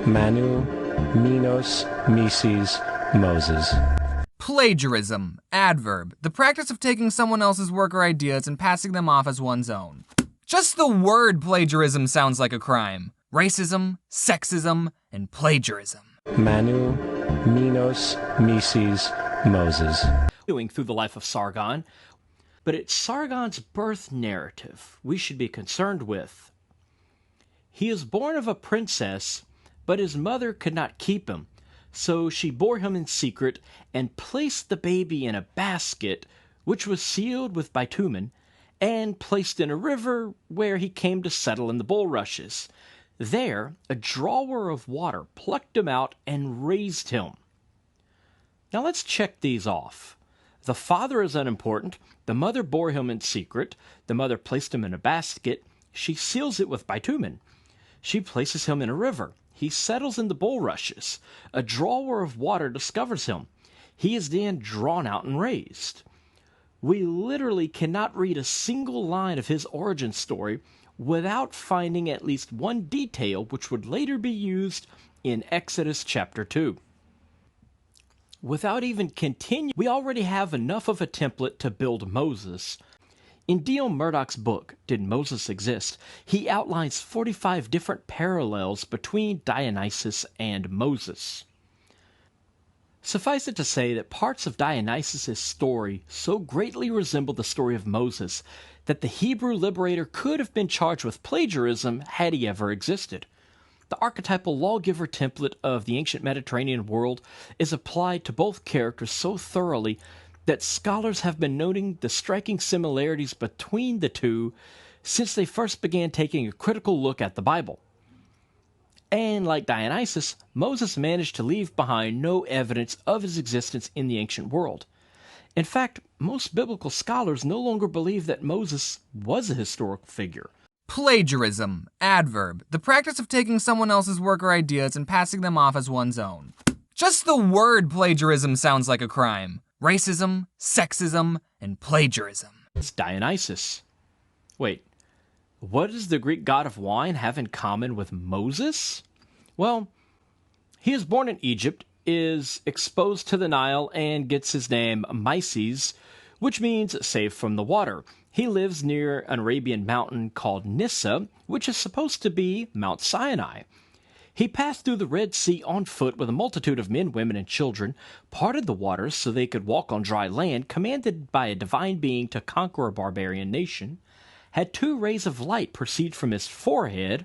Manu, Minos, Mises, Moses. Plagiarism. Adverb. The practice of taking someone else's work or ideas and passing them off as one's own. Just the word plagiarism sounds like a crime. Racism, sexism, and plagiarism. Manu, Minos, Mises, Moses. Through the life of Sargon, but it's Sargon's birth narrative we should be concerned with. He is born of a princess, but his mother could not keep him, so she bore him in secret and placed the baby in a basket, which was sealed with bitumen, and placed in a river where he came to settle in the bulrushes. There, a drawer of water plucked him out and raised him. Now let's check these off. The father is unimportant. The mother bore him in secret. The mother placed him in a basket. She seals it with bitumen. She places him in a river. He settles in the bulrushes. A drawer of water discovers him. He is then drawn out and raised. We literally cannot read a single line of his origin story without finding at least one detail which would later be used in Exodus chapter 2. Without even continuing, we already have enough of a template to build Moses. In D.L. Murdoch's book, Did Moses Exist?, he outlines 45 different parallels between Dionysus and Moses. Suffice it to say that parts of Dionysus' story so greatly resemble the story of Moses that the Hebrew liberator could have been charged with plagiarism had he ever existed. The archetypal lawgiver template of the ancient Mediterranean world is applied to both characters so thoroughly that scholars have been noting the striking similarities between the two since they first began taking a critical look at the Bible. And like Dionysus, Moses managed to leave behind no evidence of his existence in the ancient world. In fact, most biblical scholars no longer believe that Moses was a historical figure. Plagiarism. Adverb. The practice of taking someone else's work or ideas and passing them off as one's own. Just the word plagiarism sounds like a crime. Racism, sexism, and plagiarism. It's Dionysus. Wait, what does the Greek god of wine have in common with Moses? Well, he is born in Egypt, is exposed to the Nile, and gets his name Mises, which means saved from the water. He lives near an Arabian mountain called Nissa, which is supposed to be Mount Sinai. He passed through the Red Sea on foot with a multitude of men, women, and children, parted the waters so they could walk on dry land, commanded by a divine being to conquer a barbarian nation, had 2 rays of light proceed from his forehead,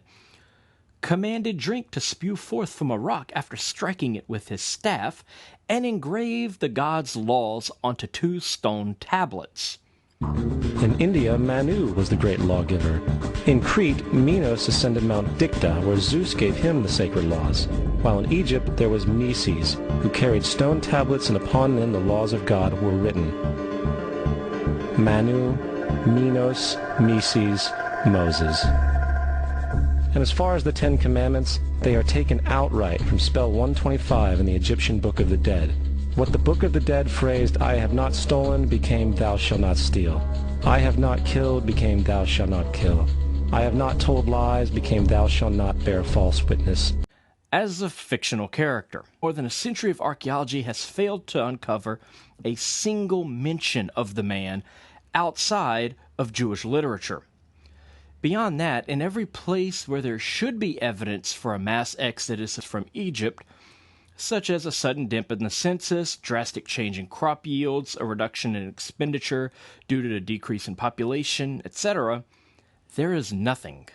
commanded drink to spew forth from a rock after striking it with his staff, and engraved the god's laws onto 2 stone tablets. In India, Manu was the great lawgiver. In Crete, Minos ascended Mount Dicta, where Zeus gave him the sacred laws, while in Egypt there was Mises, who carried stone tablets and upon them the laws of God were written. Manu, Minos, Mises, Moses. And as far as the 10 Commandments, they are taken outright from spell 125 in the Egyptian Book of the Dead. What the Book of the Dead phrased, "I have not stolen," became "Thou shalt not steal." "I have not killed," became "Thou shalt not kill." "I have not told lies," became "Thou shalt not bear false witness." As a fictional character, more than a century of archaeology has failed to uncover a single mention of the man outside of Jewish literature. Beyond that, in every place where there should be evidence for a mass exodus from Egypt, such as a sudden dip in the census, drastic change in crop yields, a reduction in expenditure due to a decrease in population, etc., there is nothing.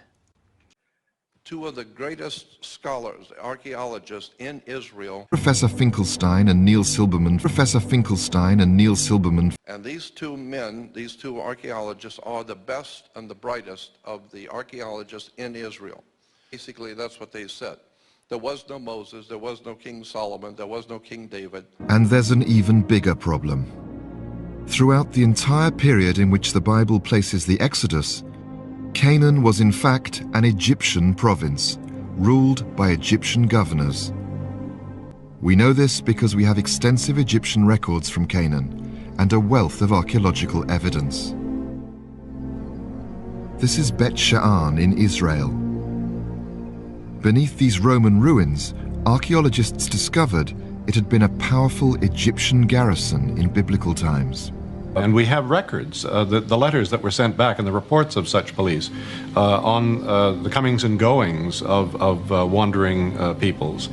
2 of the greatest scholars, archaeologists in Israel. Professor Finkelstein and Neil Silberman. Professor Finkelstein and Neil Silberman. And these 2 men, these 2 archaeologists, are the best and the brightest of the archaeologists in Israel. Basically, that's what they said. There was no Moses, there was no King Solomon, there was no King David. And there's an even bigger problem. Throughout the entire period in which the Bible places the Exodus, Canaan was in fact an Egyptian province, ruled by Egyptian governors. We know this because we have extensive Egyptian records from Canaan and a wealth of archaeological evidence. This is Bet Sha'an in Israel. Beneath these Roman ruins, archaeologists discovered it had been a powerful Egyptian garrison in biblical times. And we have records, the letters that were sent back and the reports of such police on the comings and goings of wandering peoples.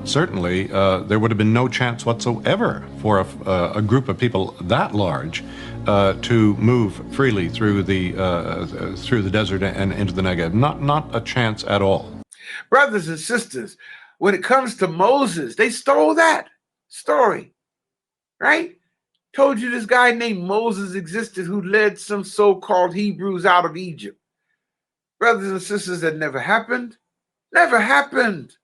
Certainly, there would have been no chance whatsoever for a group of people that large to move freely through the desert and into the Negev. Not a chance at all. Brothers and sisters, when it comes to Moses, they stole that story, right? Told you this guy named Moses existed who led some so-called Hebrews out of Egypt. Brothers and sisters, that never happened. Never happened.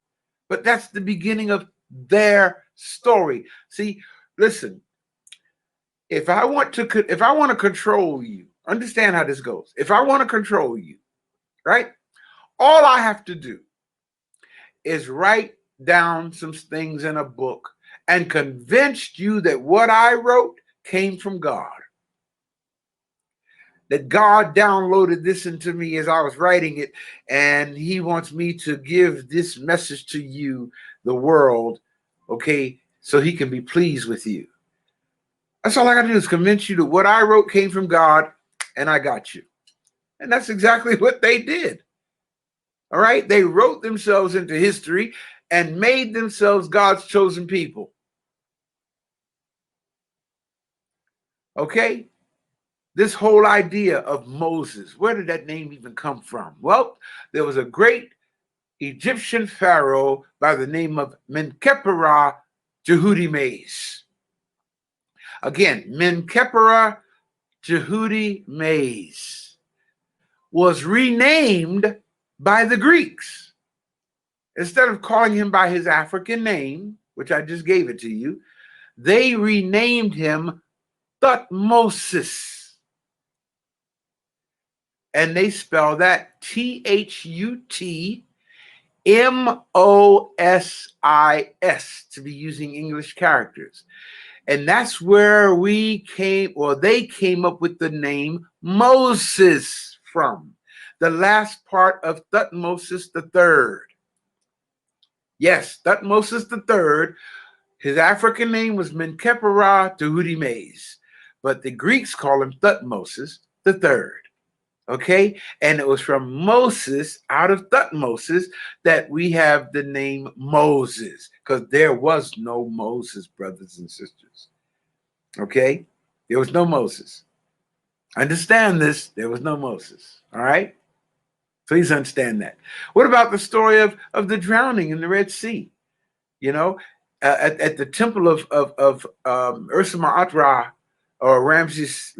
But that's the beginning of their story. See, listen, if I want to control you, understand how this goes. If I want to control you, right? All I have to do is write down some things in a book and convinced you that what I wrote came from God. That God downloaded this into me as I was writing it, and he wants me to give this message to you, the world, okay, so he can be pleased with you. That's all I got to do is convince you that what I wrote came from God, and I got you. And that's exactly what they did. All right? They wrote themselves into history and made themselves God's chosen people. Okay? This whole idea of Moses, where did that name even come from? Well, there was a great Egyptian pharaoh by the name of Menkaperah Jehudi Mays. Again, Menkaperah Jehudi Mays was renamed by the Greeks. Instead of calling him by his African name, which I just gave it to you, they renamed him Thutmosis. And they spell that Thutmosis, to be using English characters. And that's where we came, or they came up with the name Moses from. The last part of Thutmosis III. Yes, Thutmosis III. His African name was Menkaperah Jehudi Mays, but the Greeks call him Thutmosis III. Okay, and it was from Moses, out of Thutmosis, that we have the name Moses, because there was no Moses, brothers and sisters. Okay, there was no Moses. Understand this, there was no Moses. All right, please understand that. What about the story of the drowning in the Red Sea? You know, at the temple of Ursa Ma'at or Ramses,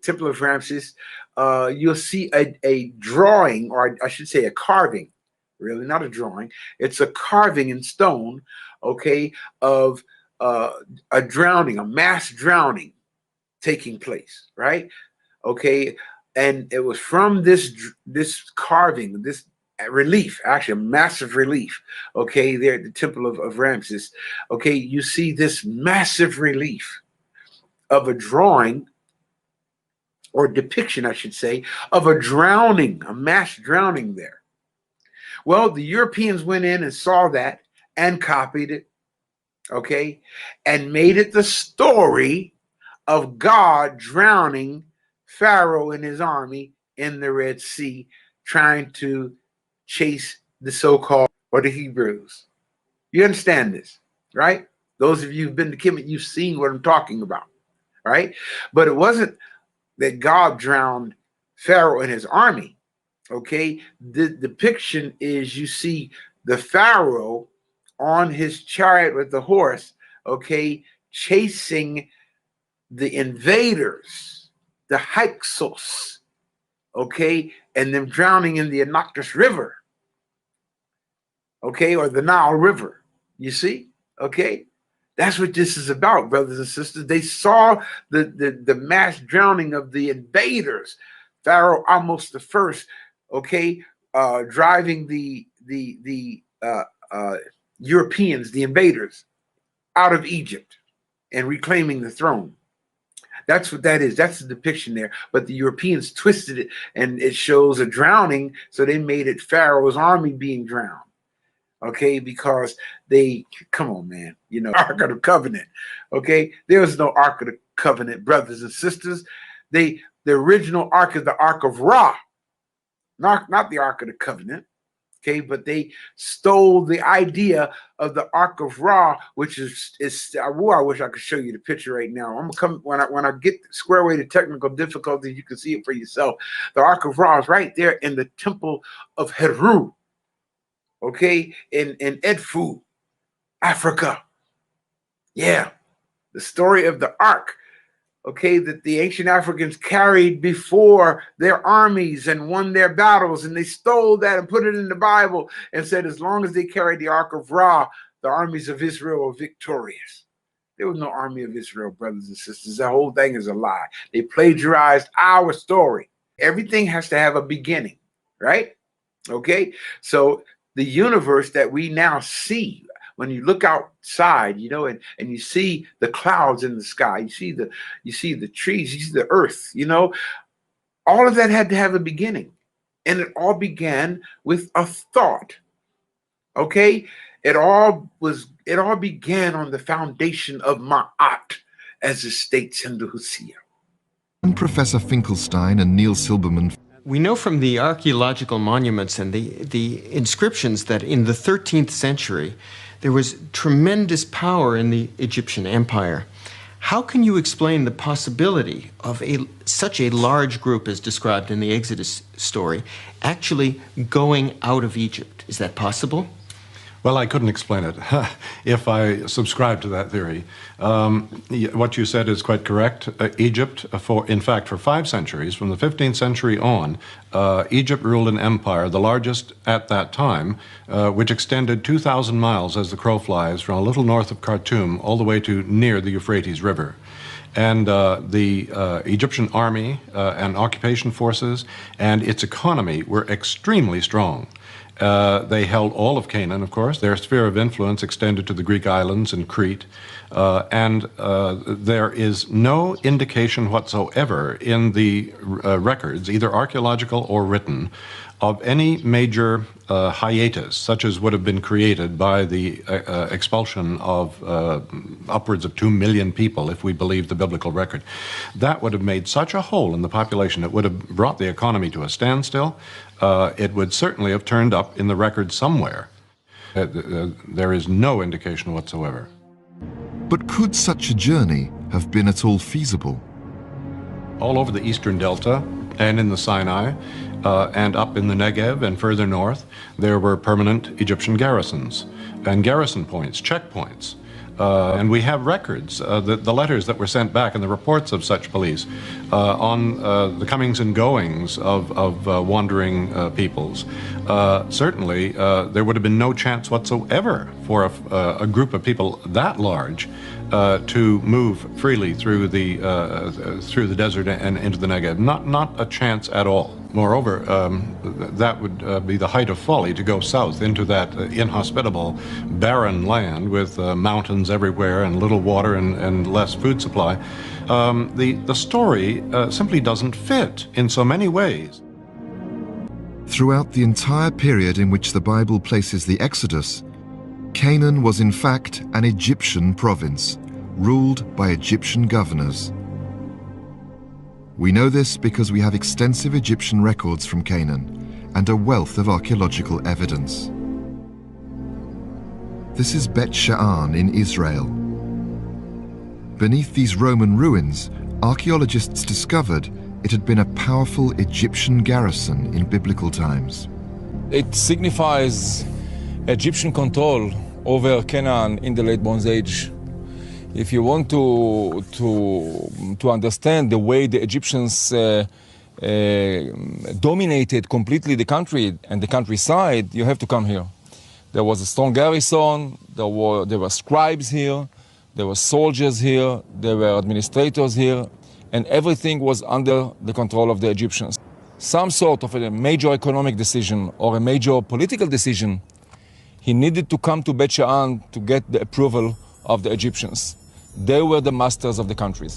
Temple of Ramses, you'll see a drawing, or I should say a carving, really not a drawing. It's a carving in stone, okay, of a drowning, a mass drowning taking place, right? Okay, and it was from this carving, this relief, actually a massive relief, okay, there at the Temple of Ramses. Okay, you see this massive relief of a drawing, or depiction, I should say, of a drowning, a mass drowning there. Well, the Europeans went in and saw that and copied it, okay, and made it the story of God drowning Pharaoh and his army in the Red Sea, trying to chase the so-called, or the Hebrews. You understand this, right? Those of you who've been to Kemet, you've seen what I'm talking about, right? But it wasn't that God drowned Pharaoh and his army, okay? The depiction is, you see the Pharaoh on his chariot with the horse, okay, chasing the invaders, the Hyksos, okay, and them drowning in the Innocuous River, okay, or the Nile River, you see, okay? That's what this is about, brothers and sisters. They saw the mass drowning of the invaders, Pharaoh Ahmose the First, okay, driving the Europeans, the invaders, out of Egypt and reclaiming the throne. That's what that is. That's the depiction there. But the Europeans twisted it, and it shows a drowning, so they made it Pharaoh's army being drowned. Okay, because they, come on, man, you know, Ark of the Covenant. Okay, there was no Ark of the Covenant, brothers and sisters. The original Ark is the Ark of Ra, not the Ark of the Covenant. Okay, but they stole the idea of the Ark of Ra, which is I wish I could show you the picture right now. I'm gonna come when I get square away the technical difficulties, you can see it for yourself. The Ark of Ra is right there in the temple of Heru. Okay, in Edfu, Africa. Yeah, the story of the Ark. Okay, that the ancient Africans carried before their armies and won their battles, and they stole that and put it in the Bible and said as long as they carried the Ark of Ra, the armies of Israel were victorious. There was no army of Israel, brothers and sisters. The whole thing is a lie. They plagiarized our story. Everything has to have a beginning, right? Okay, so the universe that we now see, when you look outside, you know, and you see the clouds in the sky, you see the trees, you see the earth, you know, all of that had to have a beginning. And it all began with a thought. Okay? It all began on the foundation of Ma'at, as it states in the Hosea. And Professor Finkelstein and Neil Silberman. We know from the archaeological monuments and the inscriptions that in the 13th century, there was tremendous power in the Egyptian empire. How can you explain the possibility of such a large group as described in the Exodus story actually going out of Egypt? Is that possible? Well, I couldn't explain it if I subscribe to that theory. What you said is quite correct. Egypt, in fact, for 5 centuries, from the 15th century on, Egypt ruled an empire, the largest at that time, which extended 2,000 miles as the crow flies from a little north of Khartoum all the way to near the Euphrates River. And the Egyptian army and occupation forces and its economy were extremely strong. They held all of Canaan, of course. Their sphere of influence extended to the Greek islands and Crete. And there is no indication whatsoever in the records, either archaeological or written, of any major hiatus, such as would have been created by the expulsion of upwards of 2 million people, if we believe the biblical record. That would have made such a hole in the population. It would have brought the economy to a standstill. It would certainly have turned up in the record somewhere. There is no indication whatsoever. But could such a journey have been at all feasible? All over the eastern delta and in the Sinai and up in the Negev and further north, there were permanent Egyptian garrisons and garrison points, checkpoints. And we have records, the letters that were sent back and the reports of such police on the comings and goings of wandering peoples. Certainly, there would have been no chance whatsoever for a group of people that large to move freely through the desert and into the Negev. Not a chance at all. Moreover, that would be the height of folly to go south into that inhospitable, barren land with mountains everywhere and little water and less food supply. The story simply doesn't fit in so many ways. Throughout the entire period in which the Bible places the Exodus, Canaan was in fact an Egyptian province, ruled by Egyptian governors. We know this because we have extensive Egyptian records from Canaan and a wealth of archaeological evidence. This is Bet Sha'an in Israel. Beneath these Roman ruins, archaeologists discovered it had been a powerful Egyptian garrison in biblical times. It signifies Egyptian control over Canaan in the late Bronze Age. If you want to understand the way the Egyptians dominated completely the country and the countryside, you have to come here. There was a strong garrison, there were scribes here, there were soldiers here, there were administrators here, and everything was under the control of the Egyptians. Some sort of a major economic decision or a major political decision, he needed to come to Bet Sha'an to get the approval of the Egyptians. They were the masters of the country.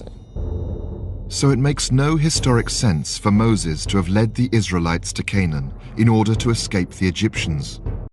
So it makes no historic sense for Moses to have led the Israelites to Canaan in order to escape the Egyptians.